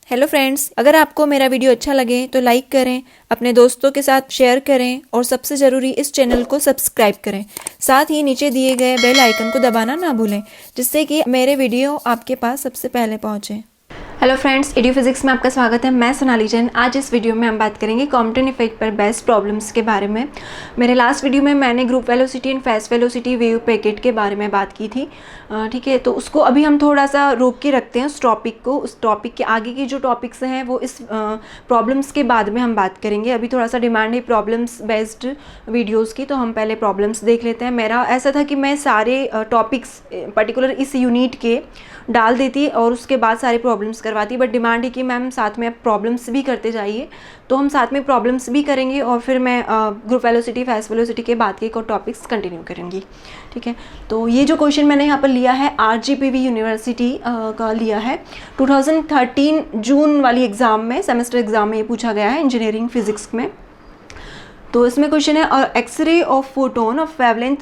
Hello friends, अगर आपको मेरा वीडियो अच्छा लगे तो लाइक करें, अपने दोस्तों के साथ शेयर करें और सबसे ज़रूरी इस चैनल को सब्सक्राइब करें। साथ ही नीचे दिए गए बेल आइकन को दबाना ना भूलें, जिससे कि मेरे वीडियो आपके पास सबसे पहले पहुंचे। हेलो फ्रेंड्स, एडू फिजिक्स में आपका स्वागत है। मैं सोनाली जैन। आज इस वीडियो में हम बात करेंगे कॉम्पटन इफेक्ट पर बेस्ड प्रॉब्लम्स के बारे में। मेरे लास्ट वीडियो में मैंने group velocity and face velocity wave packet के बारे में बात की थी। ठीक है, तो उसको अभी हम थोड़ा सा रोक के रखते हैं उस टॉपिक को। उस टॉपिक के आगे की जो टॉपिक्स हैं वो इस प्रॉब्लम्स के बाद में हम बात करेंगे। अभी थोड़ा सा डिमांड है प्रॉब्लम्स बेस्ड वीडियोज़ की, तो हम पहले प्रॉब्लम्स देख लेते हैं। मेरा ऐसा था कि मैं सारे टॉपिक्स पर्टिकुलर इस यूनिट के डाल देती और उसके बाद सारे प्रॉब्लम्स करवाती, बट डिमांड है कि मैम साथ में आप प्रॉब्लम्स भी करते जाइए, तो हम साथ में प्रॉब्लम्स भी करेंगे और फिर मैं ग्रुप वेलोसिटी फेस वेलोसिटी के बाद के टॉपिक्स कंटिन्यू करूँगी। ठीक है, तो ये जो क्वेश्चन मैंने यहाँ पर लिया है RGPV यूनिवर्सिटी का लिया है 2013 जून वाली एग्ज़ाम में, सेमेस्टर एग्ज़ाम में ये पूछा गया है इंजीनियरिंग फिजिक्स में। तो इसमें क्वेश्चन है x ray of photon of wavelength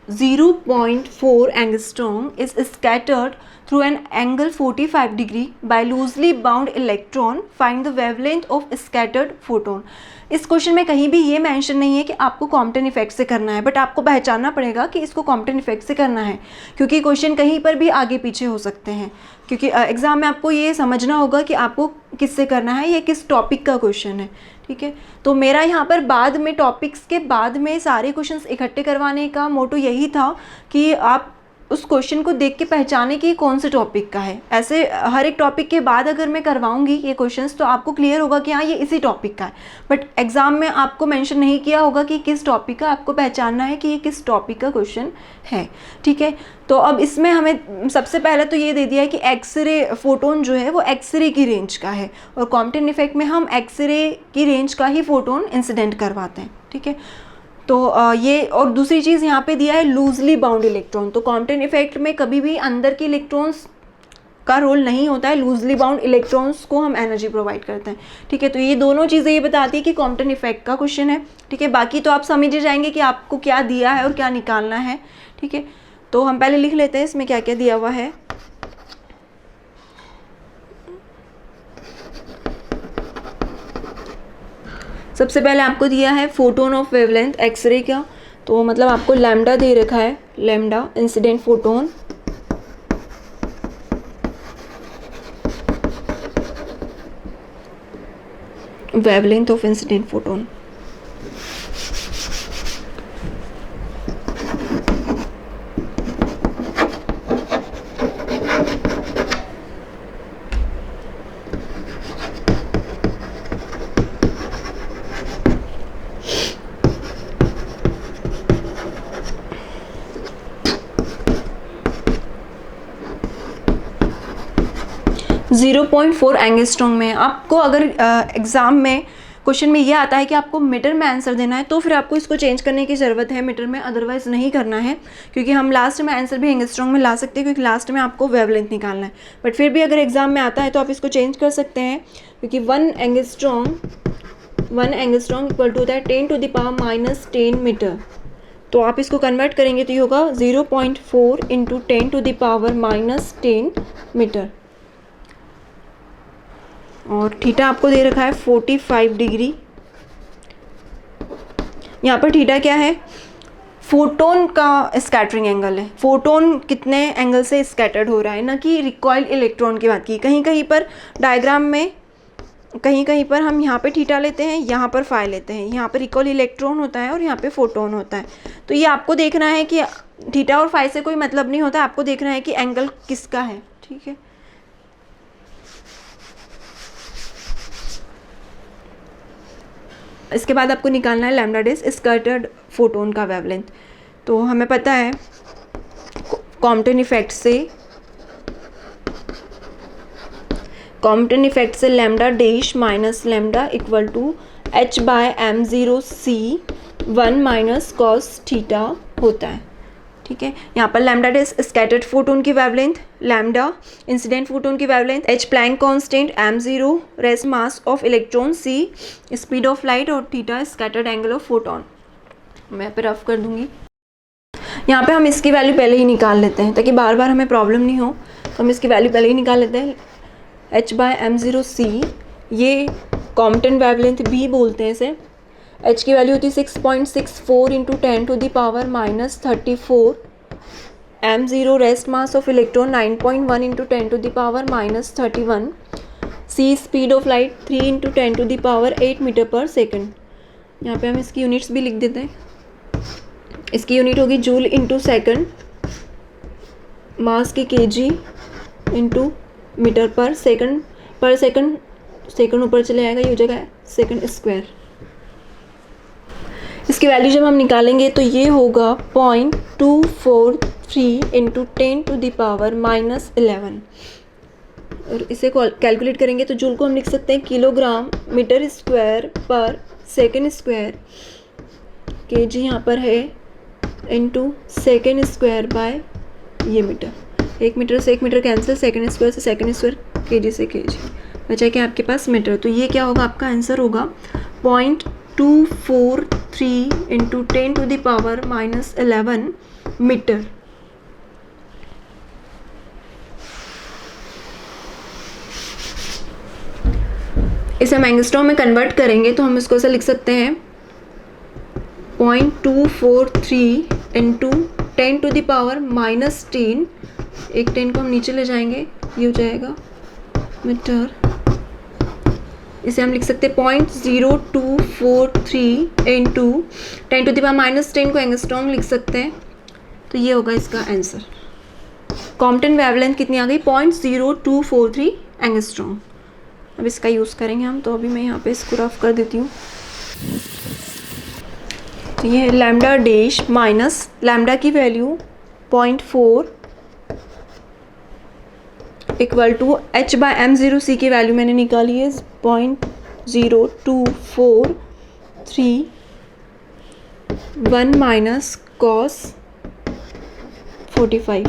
0.4 angstrom is scattered through an angle 45 degree by loosely bound electron. Find the wavelength of scattered photon. इस क्वेश्चन में कहीं भी ये मेंशन नहीं है कि आपको कॉम्पटन इफेक्ट से करना है, बट आपको पहचानना पड़ेगा कि इसको कॉम्पटन इफेक्ट से करना है, क्योंकि क्वेश्चन कहीं पर भी आगे पीछे हो सकते हैं। क्योंकि एग्ज़ाम में आपको ये समझना होगा कि आपको किससे करना है, ये किस टॉपिक का क्वेश्चन है। ठीक है, तो मेरा यहाँ पर बाद में टॉपिक्स के बाद में सारे क्वेश्चंस इकट्ठे करवाने का मोटो यही था कि आप उस क्वेश्चन को देख के पहचाने कि कौन से टॉपिक का है। ऐसे हर एक टॉपिक के बाद अगर मैं करवाऊंगी ये क्वेश्चंस तो आपको क्लियर होगा कि हाँ ये इसी टॉपिक का है, बट एग्ज़ाम में आपको मेंशन नहीं किया होगा कि किस टॉपिक का। आपको पहचानना है कि ये किस टॉपिक का क्वेश्चन है। ठीक है, तो अब इसमें हमें सबसे पहले तो ये दे दिया है कि एक्सरे फोटोन जो है वो एक्सरे की रेंज का है, और कॉम्पटन इफेक्ट में हम एक्सरे की रेंज का ही फोटोन इंसिडेंट करवाते हैं। ठीक है, तो ये और दूसरी चीज़ यहाँ पे दिया है लूजली बाउंड इलेक्ट्रॉन। तो कॉम्पटन इफेक्ट में कभी भी अंदर के इलेक्ट्रॉन्स का रोल नहीं होता है, लूजली बाउंड इलेक्ट्रॉन्स को हम एनर्जी प्रोवाइड करते हैं। ठीक है, तो ये दोनों चीज़ें ये बताती है कि कॉम्पटन इफेक्ट का क्वेश्चन है। ठीक है, बाकी तो आप समझ जाएंगे कि आपको क्या दिया है और क्या निकालना है। ठीक है, तो हम पहले लिख लेते हैं इसमें क्या क्या दिया हुआ है। सबसे पहले आपको दिया है फोटोन ऑफ वेवलेंथ एक्सरे का, तो मतलब आपको लैम्डा दे रखा है, lambda incident photon. Wavelength of incident photon. Zero 0.4 angstrom में आपको अगर एग्ज़ाम में क्वेश्चन में ये आता है कि आपको मीटर में आंसर देना है, तो फिर आपको इसको चेंज करने की ज़रूरत है मीटर में, अदरवाइज़ नहीं करना है, क्योंकि हम लास्ट में आंसर भी एंगस्ट्रॉम में ला सकते हैं, क्योंकि लास्ट में आपको वेवलेंथ निकालना है। बट फिर भी अगर एग्ज़ाम में आता है तो आप इसको चेंज कर सकते हैं, क्योंकि 1 एंगस्ट्रॉम इक्वल टू होता है 10⁻⁻10 मीटर। तो आप इसको कन्वर्ट करेंगे तो ये होगा 0.4 × 10⁻⁻10 मीटर। और थीटा आपको दे रखा है 45 डिग्री। यहाँ पर थीटा क्या है? फोटोन का स्कैटरिंग एंगल है। फोटोन कितने एंगल से स्कैटर्ड हो रहा है, ना कि रिकॉइल्ड इलेक्ट्रॉन की बात की। कहीं कहीं पर डायग्राम में कहीं पर हम यहाँ पे थीटा लेते हैं, यहाँ पर फाई लेते हैं। यहाँ पर रिकॉइल्ड इलेक्ट्रॉन होता है और यहाँ पे फोटोन होता है। तो ये आपको देखना है कि थीटा और फाई से कोई मतलब नहीं होता, आपको देखना है कि एंगल किसका है। ठीक है, इसके बाद आपको निकालना है लैम्डा डेस स्कैटर्ड फोटोन का वेवलेंथ। तो हमें पता है कॉम्पटन इफेक्ट से lambda dash minus lambda equal to h/m0c1 minus cos theta होता है। ठीक है, यहाँ पर लैम्डा डेस स्कैटर्ड फोटोन की वेवलेंथ, लैम्डा इंसिडेंट फोटोन की wavelength, h Planck constant, m0 rest mass of electron, c speed of light और theta scattered angle of photon. मैं पे रफ कर दूंगी। यहाँ पे हम इसकी वैल्यू पहले ही निकाल लेते हैं ताकि बार बार हमें प्रॉब्लम नहीं हो, तो हम इसकी वैल्यू पहले ही निकाल लेते हैं। H/m0c, ये कॉम्पटन वेवलेंथ भी बोलते हैं इसे। H की वैल्यू होती है 6.64 into 10⁻34। m0 rest mass of electron 9.1 into 10⁻31। c speed of light 3 into 10⁸ metre पर सेकेंड। यहाँ पे हम इसकी यूनिट्स भी लिख देते हैं। इसकी यूनिट होगी जूल इंटू सेकेंड, मास की kg इंटू मीटर पर सेकंड। सेकंड ऊपर चले आएगा, ये हो जाएगा सेकंड स्क्वायर। इसकी वैल्यू जब हम निकालेंगे तो ये होगा 0.243 इंटू 10⁻⁻11। और इसे कैलकुलेट करेंगे तो जूल को हम लिख सकते हैं किलोग्राम मीटर स्क्वायर पर सेकंड स्क्वायर। kg यहाँ पर है इंटू सेकेंड स्क्वायर बाय ये मीटर। 1 मीटर से 1 मीटर कैंसिल, सेकंड स्क्वायर से सेकंड स्क्वायर, kg से kg बचा कि आपके पास मीटर। तो ये क्या होगा, आपका आंसर होगा 0.243 इंटू 10⁻⁻11 मीटर। इसे हम एंगस्ट्रॉम में कन्वर्ट करेंगे तो हम इसको ऐसे लिख सकते हैं 0.243 इंटू 10⁻⁻10। एक 10 को हम नीचे ले जाएंगे, ये हो जाएगा मीटर। इसे हम लिख सकते हैं 0.0243 इंटू 10⁻⁻10 को एंगस्ट्रॉम लिख सकते हैं। तो ये होगा इसका आंसर। कॉम्पटन वेवलेंथ कितनी आ गई, 0.0243 एंगस्ट्रॉम। अब इसका यूज़ करेंगे हम। तो अभी मैं यहाँ पे इसको रफ कर देती हूँ। तो ये है लैम्डा डैश माइनस लैम्डा की वैल्यू 0.4 इक्वल टू H/m0c की वैल्यू मैंने निकाली है 0.0243 1 माइनस कॉस 45।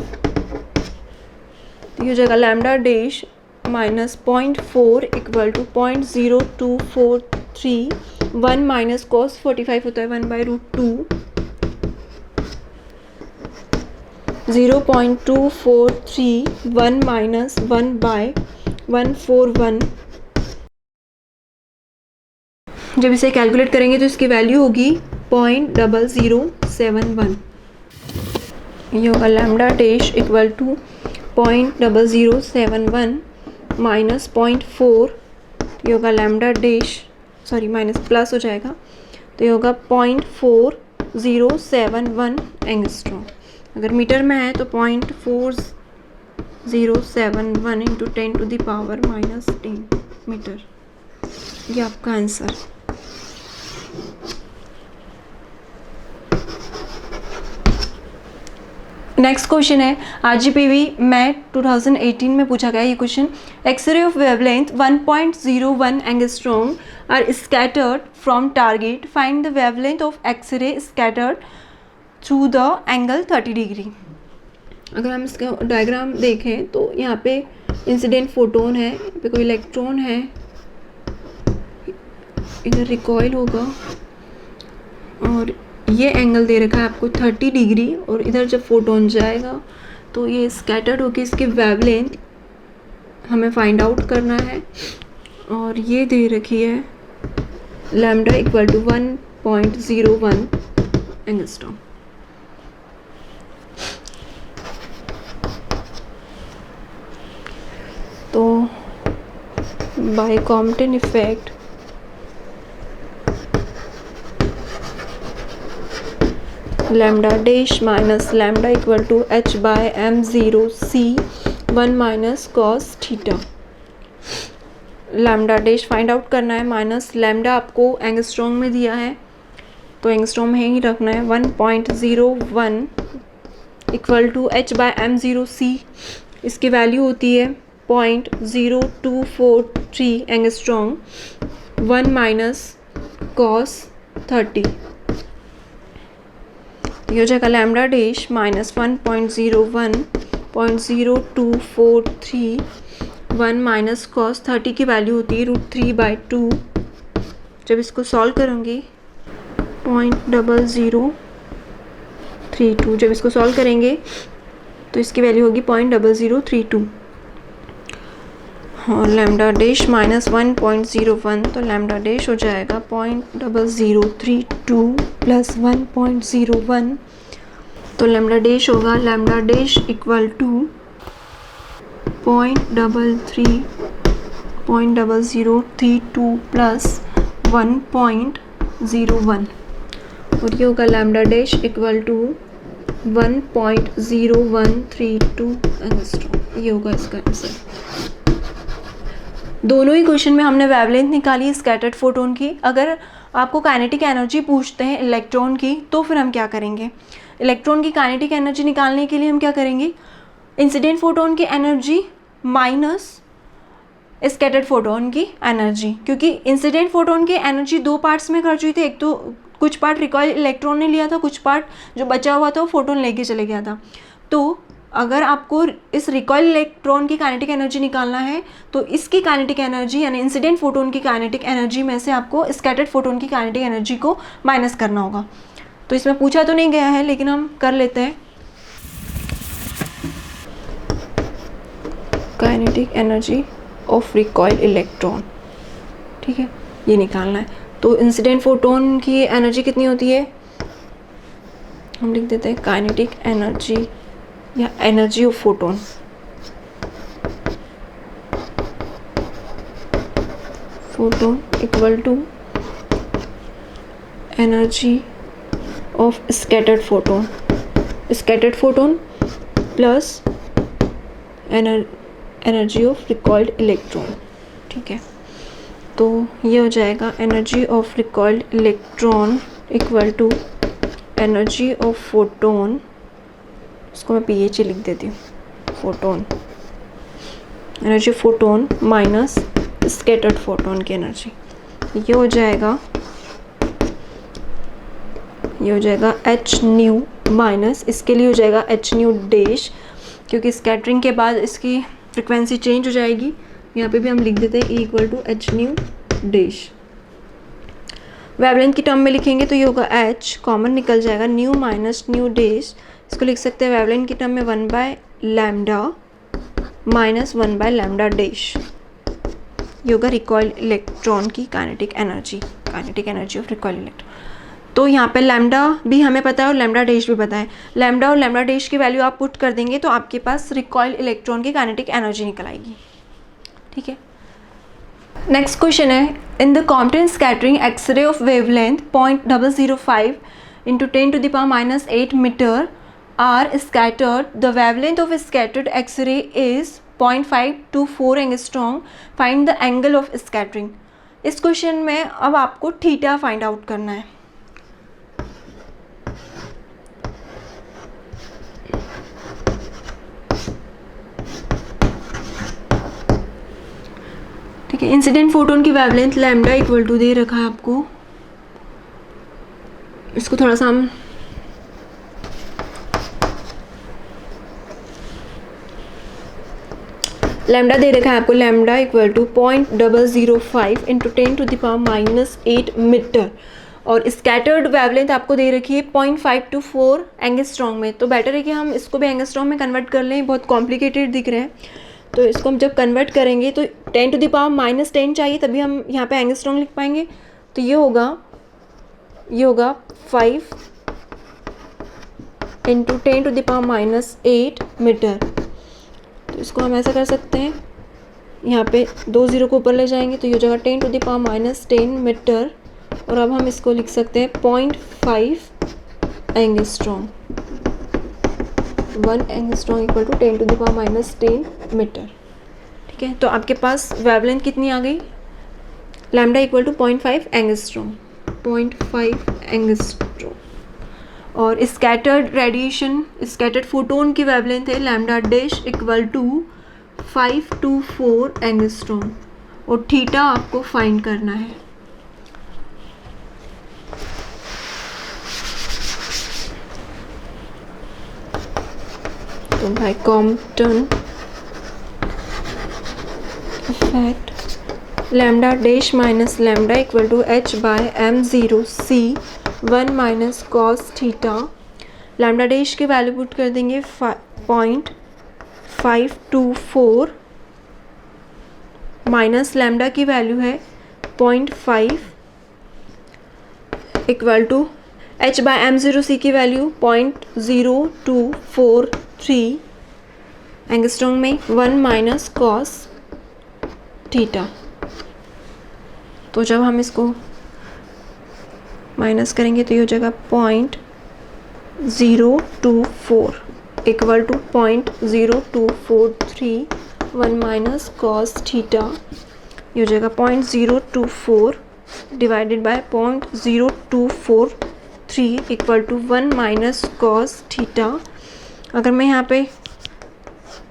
ये हो जाएगा lambda dash minus 0.4 equal to 0.0243 1 minus cos 45 होता है 1/√2। 0.243 1 माइनस 1/141। जब इसे कैलकुलेट करेंगे तो इसकी वैल्यू होगी 0.0071। ये होगा lambda dash equal to 0.0071 minus 0.4। ये होगा lambda dash, sorry minus plus हो जाएगा, तो ये होगा 0.4071 एंगस्ट्रॉम। अगर मीटर में है तो 0.4071 इंटू 10⁻⁻10 मीटर। ये आपका आंसर। नेक्स्ट क्वेश्चन है RGPV मैट 2018 में पूछा गया ये question. X ray of wavelength 1.01 angstrom are scattered from target, find the wavelength of x ray scattered through the angle 30 degree. अगर हम इसका डायग्राम देखें तो यहाँ पे इंसिडेंट फोटोन है, यहाँ पे कोई इलेक्ट्रॉन है, इधर रिकॉइल होगा और ये एंगल दे रखा है आपको 30 डिग्री। और इधर जब फोटोन जाएगा तो ये स्कैटर्ड होके इसकी वेवलेंथ हमें फाइंड आउट करना है। और ये दे रखी है लैम्डा इक्वल टू 1.01 एंगस्ट्रॉम। तो by Compton effect lambda dash minus lambda equal to H/m0c 1 minus cos theta. Lambda dash find out करना है, माइनस लैम्डा आपको एंगस्ट्रॉम में दिया है तो एंगस्ट्रॉम में ही रखना है। 1.01 इक्वल टू H/m0c, इसकी वैल्यू होती है 0.0243 एंगस्ट्रॉम 1 माइनस कॉस 30। ये हो जाएगा lambda dash minus 1.01.0243 1 minus cos 30 की वैल्यू होती है √3/2। जब इसको सॉल्व करूँगी 0.0032, जब इसको सॉल्व करेंगे तो इसकी वैल्यू होगी 0.0032। और लैम्डा डैश माइनस 1.01, तो लैम्डा डैश हो जाएगा 0.0032 प्लस 1.01, तो लैम्डा डैश होगा lambda dash equal to 0.0032 plus 1.01, और ये होगा lambda dash equal to 1.0132 angstrom. ये होगा इसका आंसर। दोनों ही क्वेश्चन में हमने वेवलेंथ निकाली स्कैटर्ड फोटोन की। अगर आपको काइनेटिक एनर्जी पूछते हैं इलेक्ट्रॉन की, तो फिर हम क्या करेंगे? इलेक्ट्रॉन की काइनेटिक एनर्जी निकालने के लिए हम क्या करेंगे? इंसिडेंट फोटोन की एनर्जी माइनस स्कैटर्ड फोटोन की एनर्जी, क्योंकि इंसिडेंट फोटोन की एनर्जी दो पार्ट्स में खर्च हुई थी। एक तो कुछ पार्ट रिकॉइल इलेक्ट्रॉन ने लिया था, कुछ पार्ट जो बचा हुआ था वो फोटोन लेके चले गया था। तो अगर आपको इस रिकॉइल इलेक्ट्रॉन की काइनेटिक एनर्जी निकालना है, तो इसकी काइनेटिक एनर्जी यानी इंसिडेंट फोटोन की काइनेटिक एनर्जी में से आपको स्कैटर्ड फोटोन की काइनेटिक एनर्जी को माइनस करना होगा। तो इसमें पूछा तो नहीं गया है, लेकिन हम कर लेते हैं। Kinetic energy of recoil electron, ठीक है, ये निकालना है। तो इंसिडेंट फोटोन की एनर्जी कितनी होती है? हम लिख देते हैं काइनेटिक एनर्जी या energy of photon. Photon equal to energy of scattered photon, scattered photon plus energy of recoiled electron, ठीक है। तो ये हो जाएगा energy of recoiled electron equal to energy of photon, इसको मैं PH लिख देती हूँ, photon, energy of photon minus scattered photon की एनर्जी। ये हो जाएगा h न्यू माइनस, इसके लिए हो जाएगा h न्यू डैश, क्योंकि स्कैटरिंग के बाद इसकी फ्रिक्वेंसी चेंज हो जाएगी। यहाँ पे भी हम लिख देते हैं E equal to h nu dash. Wavelength की टर्म में लिखेंगे तो ये होगा h, कॉमन निकल जाएगा, न्यू माइनस न्यू डैश, इसको लिख सकते हैं वेवलेंथ की टर्म में 1 by lambda minus 1 by lambda dash. ये होगा रिकॉइल इलेक्ट्रॉन की kinetic energy of recoil electron. तो यहाँ पे लैम्डा भी हमें पता है और लैम्डा डैश भी पता है। लैम्डा और लैम्डा डैश की वैल्यू आप पुट कर देंगे तो आपके पास रिकॉइल इलेक्ट्रॉन की काइनेटिक एनर्जी निकल आएगी, ठीक है। नेक्स्ट क्वेश्चन है, in the Compton scattering X-ray of wavelength 0.005 into 10⁻⁸ metre are scattered, the wavelength of scattered X-ray is 0.524 angstrom, find the angle of scattering. इस क्वेश्चन में अब आपको थीटा फाइंड आउट करना है। ठीक है, इंसिडेंट फोटोन की वेवलेंथ लैम्डा इक्वल टू दे रखा है आपको, इसको थोड़ा सा हम लैम्डा दे रखा है आपको, lambda equal to 0.005 into 10⁻⁸ metre, और स्कैटर्ड वेवलेंथ आपको दे रखी है 0.524 एंगस्ट्रॉम में। तो बेटर है कि हम इसको भी एंगस्ट्रॉम में कन्वर्ट कर लें, बहुत कॉम्प्लिकेटेड दिख रहे हैं। तो इसको हम जब कन्वर्ट करेंगे तो 10⁻⁻10 चाहिए, तभी हम यहाँ पे एंगस्ट्रॉम लिख पाएंगे। तो ये होगा 5 इंटू 10⁻⁸ मीटर। तो इसको हम ऐसा कर सकते हैं, यहाँ पे 2 0 को ऊपर ले जाएंगे तो ये हो जाएगा 10⁻10 मीटर, और अब हम इसको लिख सकते हैं 0.5 angstrom, 1 angstrom equal to 10⁻10 metre, ठीक है। तो आपके पास वेवलेंथ कितनी आ गई? Lambda equal to 0.5 angstrom, 0.5 angstrom. और स्कैटर्ड रेडिएशन, स्कैटर्ड फोटोन की वेवलेंथ है lambda dash equal to 524 angstrom, और थीटा आपको फाइंड करना है। तो भाई Compton effect, lambda dash minus lambda equal to h by m0 c 1 minus cos theta. Lambda dash की वैल्यू पुट कर देंगे 0.524 माइनस लैम्डा की वैल्यू है 0.5 equal to h bye m0c की वैल्यू 0.0243 एंगस्ट्रॉम में 1 माइनस कॉस थीटा। तो जब हम इसको माइनस करेंगे तो ये हो जाएगा 0.024 equal to 0.0243 1 minus cos theta. ये हो जाएगा 0.024 divided by 0.0243 equal to 1 minus cos theta. अगर मैं यहाँ पे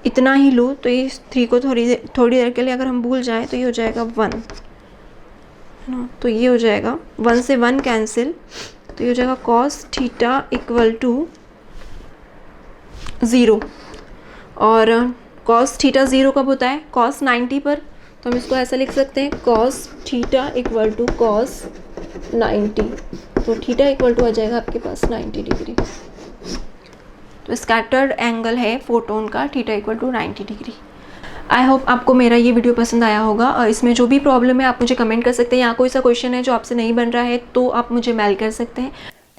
इतना ही लूँ तो ये 3 को थोड़ी देर के लिए अगर हम भूल जाएं तो ये हो जाएगा 1, है ना। तो ये हो जाएगा 1 से 1 कैंसिल, तो ये हो जाएगा कॉस थीटा इक्वल टू 0। और कॉस थीटा 0 कब होता है? कॉस 90 पर। तो हम इसको ऐसा लिख सकते हैं cos theta equal to cos 90। तो थीटा इक्वल टू आ जाएगा आपके पास 90 डिग्री। तो स्कैटर्ड एंगल है फोटोन का theta equal to 90 degree. I hope आपको मेरा ये वीडियो पसंद आया होगा। और इसमें जो भी प्रॉब्लम है आप मुझे कमेंट कर सकते हैं, या कोई सा क्वेश्चन है जो आपसे नहीं बन रहा है तो आप मुझे मेल कर सकते हैं।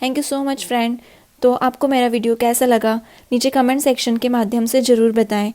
Thank you so much friend. तो आपको मेरा वीडियो कैसा लगा नीचे कमेंट सेक्शन के माध्यम से ज़रूर बताएं।